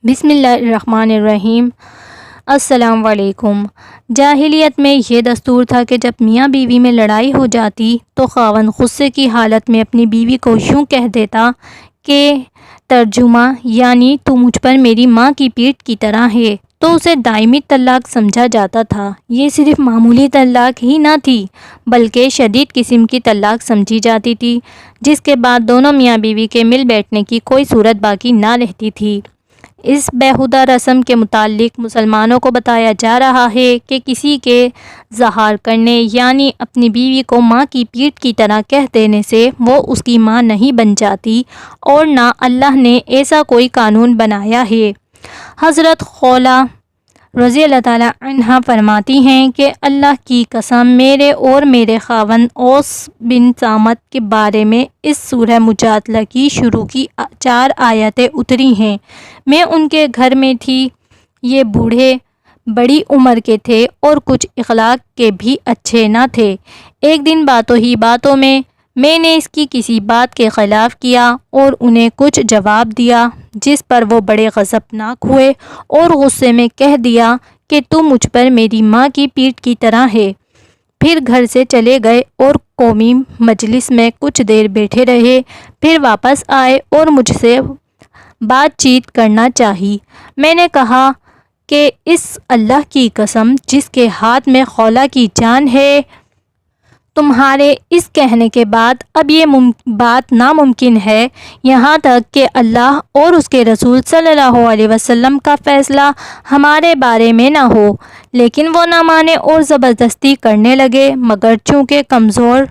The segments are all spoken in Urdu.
بسم اللہ الرحمن الرحیم۔ السلام علیکم۔ جاہلیت میں یہ دستور تھا کہ جب میاں بیوی میں لڑائی ہو جاتی تو خاوند غصے کی حالت میں اپنی بیوی کو یوں کہہ دیتا کہ ترجمہ یعنی تو مجھ پر میری ماں کی پیٹھ کی طرح ہے، تو اسے دائمی طلاق سمجھا جاتا تھا۔ یہ صرف معمولی طلاق ہی نہ تھی بلکہ شدید قسم کی طلاق سمجھی جاتی تھی، جس کے بعد دونوں میاں بیوی کے مل بیٹھنے کی کوئی صورت باقی نہ رہتی تھی۔ اس بیہودہ رسم کے متعلق مسلمانوں کو بتایا جا رہا ہے کہ کسی کے ظہار کرنے یعنی اپنی بیوی کو ماں کی پیٹھ کی طرح کہہ دینے سے وہ اس کی ماں نہیں بن جاتی، اور نہ اللہ نے ایسا کوئی قانون بنایا ہے۔ حضرت خولہ رضی اللہ تعالیٰ عنہا فرماتی ہیں کہ اللہ کی قسم میرے اور میرے خاوند اوس بن صامت کے بارے میں اس سورہ مجادلہ کی شروع کی 4 آیتیں اتری ہیں۔ میں ان کے گھر میں تھی، یہ بوڑھے بڑی عمر کے تھے اور کچھ اخلاق کے بھی اچھے نہ تھے۔ ایک دن باتوں ہی باتوں میں نے اس کی کسی بات کے خلاف کیا اور انہیں کچھ جواب دیا، جس پر وہ بڑے غضبناک ہوئے اور غصے میں کہہ دیا کہ تو مجھ پر میری ماں کی پیٹھ کی طرح ہے۔ پھر گھر سے چلے گئے اور قومی مجلس میں کچھ دیر بیٹھے رہے، پھر واپس آئے اور مجھ سے بات چیت کرنا چاہی۔ میں نے کہا کہ اس اللہ کی قسم جس کے ہاتھ میں خولہ کی جان ہے، تمہارے اس کہنے کے بعد اب یہ بات ناممکن ہے، یہاں تک کہ اللہ اور اس کے رسول صلی اللہ علیہ وسلم کا فیصلہ ہمارے بارے میں نہ ہو۔ لیکن وہ نہ مانے اور زبردستی کرنے لگے، مگر چونکہ کمزور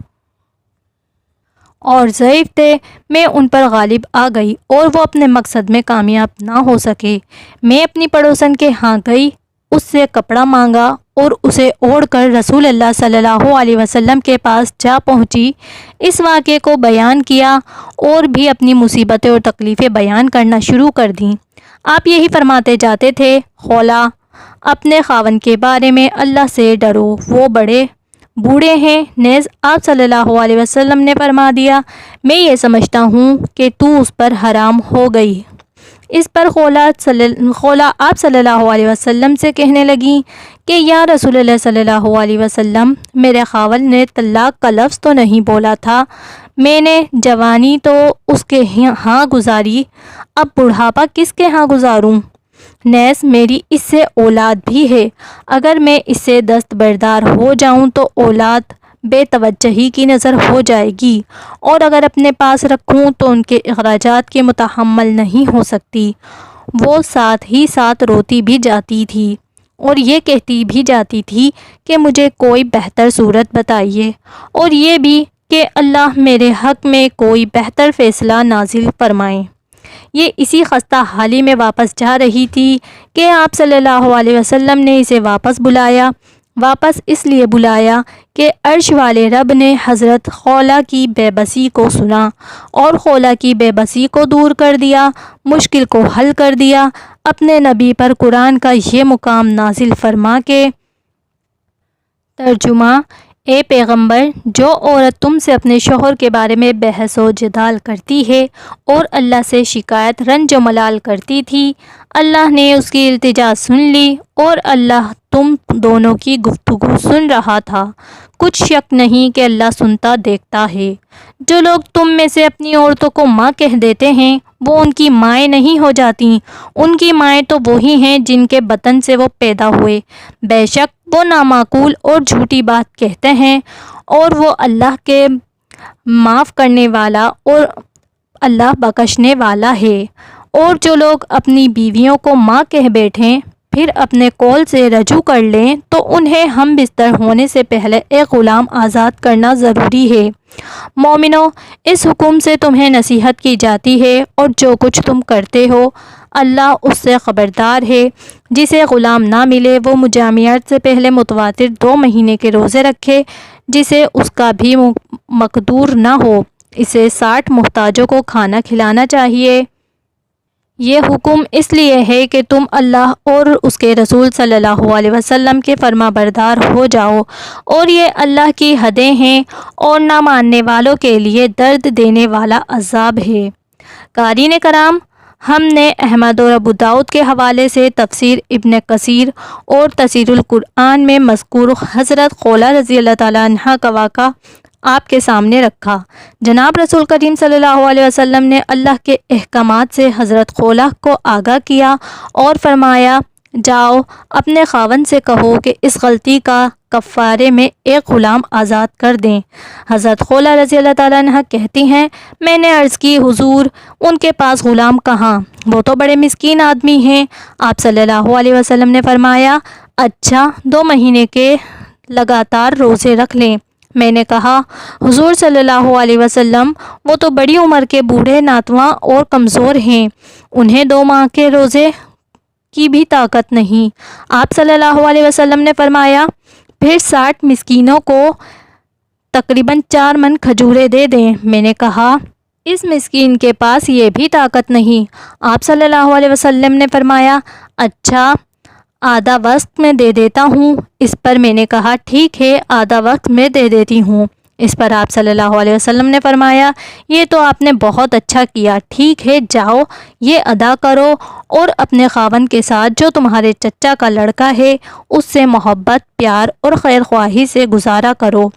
اور ضعیف تھے میں ان پر غالب آ گئی اور وہ اپنے مقصد میں کامیاب نہ ہو سکے۔ میں اپنی پڑوسن کے ہاں گئی، اس سے کپڑا مانگا اور اسے اوڑھ کر رسول اللہ صلی اللہ علیہ وسلم کے پاس جا پہنچی۔ اس واقعے کو بیان کیا اور بھی اپنی مصیبتیں اور تکلیفیں بیان کرنا شروع کر دیں۔ آپ یہی فرماتے جاتے تھے، خولہ اپنے خاوند کے بارے میں اللہ سے ڈرو، وہ بڑے بوڑھے ہیں۔ نیز آپ صلی اللہ علیہ وسلم نے فرما دیا، میں یہ سمجھتا ہوں کہ تو اس پر حرام ہو گئی۔ اس پر خولہ آپ صلی اللہ علیہ وسلم سے کہنے لگیں کہ یا رسول اللہ صلی اللہ علیہ وسلم، میرے خاوند نے طلاق کا لفظ تو نہیں بولا تھا، میں نے جوانی تو اس کے ہاں گزاری، اب بڑھاپا کس کے ہاں گزاروں؟ نیز میری اس سے اولاد بھی ہے، اگر میں اس سے دستبردار ہو جاؤں تو اولاد بے توجہی کی نظر ہو جائے گی، اور اگر اپنے پاس رکھوں تو ان کے اخراجات کے متحمل نہیں ہو سکتی۔ وہ ساتھ ہی ساتھ روتی بھی جاتی تھی اور یہ کہتی بھی جاتی تھی کہ مجھے کوئی بہتر صورت بتائیے، اور یہ بھی کہ اللہ میرے حق میں کوئی بہتر فیصلہ نازل فرمائے۔ یہ اسی خستہ حالی میں واپس جا رہی تھی کہ آپ صلی اللہ علیہ وسلم نے اسے واپس بلایا۔ واپس اس لیے بلایا کہ عرش والے رب نے حضرت خولہ کی بے بسی کو سنا اور خولہ کی بے بسی کو دور کر دیا، مشکل کو حل کر دیا، اپنے نبی پر قرآن کا یہ مقام نازل فرما کے ترجمہ، اے پیغمبر، جو عورت تم سے اپنے شوہر کے بارے میں بحث و جدال کرتی ہے اور اللہ سے شکایت رنج و ملال کرتی تھی، اللہ نے اس کی التجا سن لی اور اللہ تم دونوں کی گفتگو سن رہا تھا۔ کچھ شک نہیں کہ اللہ سنتا دیکھتا ہے۔ جو لوگ تم میں سے اپنی عورتوں کو ماں کہہ دیتے ہیں، وہ ان کی مائیں نہیں ہو جاتیں، ان کی مائیں تو وہی ہیں جن کے بطن سے وہ پیدا ہوئے۔ بے شک وہ نامعقول اور جھوٹی بات کہتے ہیں، اور وہ اللہ کے معاف کرنے والا اور اللہ بخشنے والا ہے۔ اور جو لوگ اپنی بیویوں کو ماں کہہ بیٹھیں پھر اپنے قول سے رجوع کر لیں تو انہیں ہم بستر ہونے سے پہلے ایک غلام آزاد کرنا ضروری ہے۔ مومنو، اس حکم سے تمہیں نصیحت کی جاتی ہے، اور جو کچھ تم کرتے ہو اللہ اس سے خبردار ہے۔ جسے غلام نہ ملے وہ مجامعت سے پہلے متواتر 2 مہینے کے روزے رکھے، جسے اس کا بھی مقدور نہ ہو، اسے 60 محتاجوں کو کھانا کھلانا چاہیے۔ یہ حکم اس لیے ہے کہ تم اللہ اور اس کے رسول صلی اللہ علیہ وسلم کے فرما بردار ہو جاؤ، اور یہ اللہ کی حدیں ہیں اور نہ ماننے والوں کے لیے درد دینے والا عذاب ہے۔ قارئین کرام، ہم نے احمد اور ابو داؤد کے حوالے سے تفسیر ابن کثیر اور تفسیر القرآن میں مذکور حضرت خولہ رضی اللہ تعالیٰ عنہ کا واقعہ آپ کے سامنے رکھا۔ جناب رسول کریم صلی اللہ علیہ وسلم نے اللہ کے احکامات سے حضرت خولہ کو آگاہ کیا اور فرمایا، جاؤ اپنے خاوند سے کہو کہ اس غلطی کا کفارے میں ایک غلام آزاد کر دیں۔ حضرت خولہ رضی اللہ تعالیٰ عنہ کہتی ہیں، میں نے عرض کی، حضور ان کے پاس غلام کہاں؟ وہ تو بڑے مسکین آدمی ہیں۔ آپ صلی اللہ علیہ وسلم نے فرمایا، اچھا 2 مہینے کے لگاتار روزے رکھ لیں۔ میں نے کہا، حضور صلی اللہ علیہ وسلم وہ تو بڑی عمر کے بوڑھے ناتواں اور کمزور ہیں، انہیں 2 ماہ کے روزے کی بھی طاقت نہیں۔ آپ صلی اللہ علیہ وسلم نے فرمایا، پھر 60 مسکینوں کو تقریباً 4 من کھجوریں دے دیں۔ میں نے کہا، اس مسکین کے پاس یہ بھی طاقت نہیں۔ آپ صلی اللہ علیہ وسلم نے فرمایا، اچھا آدھا وقت میں دے دیتا ہوں۔ اس پر میں نے کہا، ٹھیک ہے آدھا وقت میں دے دیتی ہوں۔ اس پر آپ صلی اللہ علیہ وسلم نے فرمایا، یہ تو آپ نے بہت اچھا کیا، ٹھیک ہے جاؤ یہ ادا کرو اور اپنے خاوند کے ساتھ جو تمہارے چچا کا لڑکا ہے اس سے محبت، پیار اور خیر خواہی سے گزارا کرو۔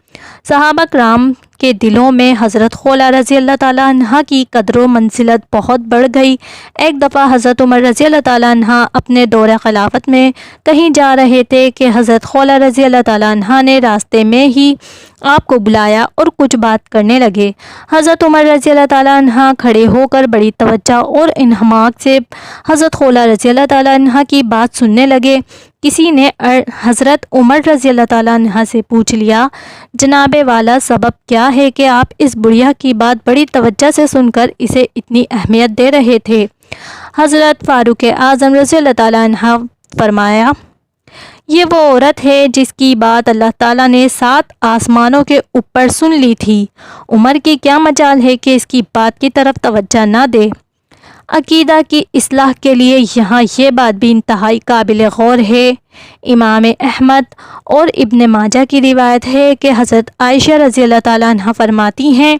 صحابہ کرام کے دلوں میں حضرت خولہ رضی اللہ تعالیٰ عنہ کی قدر و منزلت بہت بڑھ گئی۔ ایک دفعہ حضرت عمر رضی اللہ تعالیٰ عنہ اپنے دور خلافت میں کہیں جا رہے تھے کہ حضرت خولہ رضی اللہ تعالیٰ عنہ نے راستے میں ہی آپ کو بلایا اور کچھ بات کرنے لگے۔ حضرت عمر رضی اللہ تعالیٰ عنہ کھڑے ہو کر بڑی توجہ اور انہماک سے حضرت خولہ رضی اللہ تعالیٰ عنہ کی بات سننے لگے۔ کسی نے حضرت عمر رضی اللہ تعالیٰ عنہ سے پوچھ لیا، جناب والا سبب کیا ہے کہ آپ اس بڑھیا کی بات بڑی توجہ سے سن کر اسے اتنی اہمیت دے رہے تھے؟ حضرت فاروق اعظم رضی اللہ تعالیٰ عنہ فرمایا، یہ وہ عورت ہے جس کی بات اللہ تعالیٰ نے 7 آسمانوں کے اوپر سن لی تھی۔ عمر کی کیا مجال ہے کہ اس کی بات کی طرف توجہ نہ دے؟ عقیدہ کی اصلاح کے لیے یہاں یہ بات بھی انتہائی قابل غور ہے۔ امام احمد اور ابن ماجہ کی روایت ہے کہ حضرت عائشہ رضی اللہ تعالیٰ عنہ فرماتی ہیں،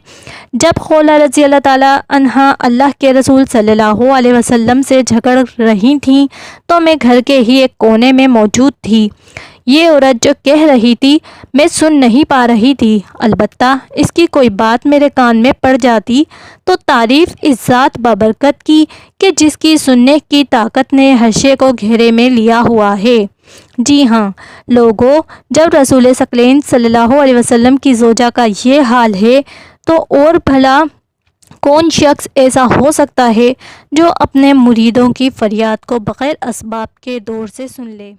جب خولہ رضی اللہ تعالیٰ عنہ اللہ کے رسول صلی اللہ علیہ وسلم سے جھگڑ رہی تھیں تو میں گھر کے ہی ایک کونے میں موجود تھی۔ یہ عورت جو کہہ رہی تھی میں سن نہیں پا رہی تھی، البتہ اس کی کوئی بات میرے کان میں پڑ جاتی تو تعریف اس ذات بابرکت کی کہ جس کی سننے کی طاقت نے حشے کو گھیرے میں لیا ہوا ہے۔ جی ہاں لوگوں، جب رسول ثقلین صلی اللہ علیہ وسلم کی زوجہ کا یہ حال ہے تو اور بھلا کون شخص ایسا ہو سکتا ہے جو اپنے مریدوں کی فریاد کو بغیر اسباب کے دور سے سن لے؟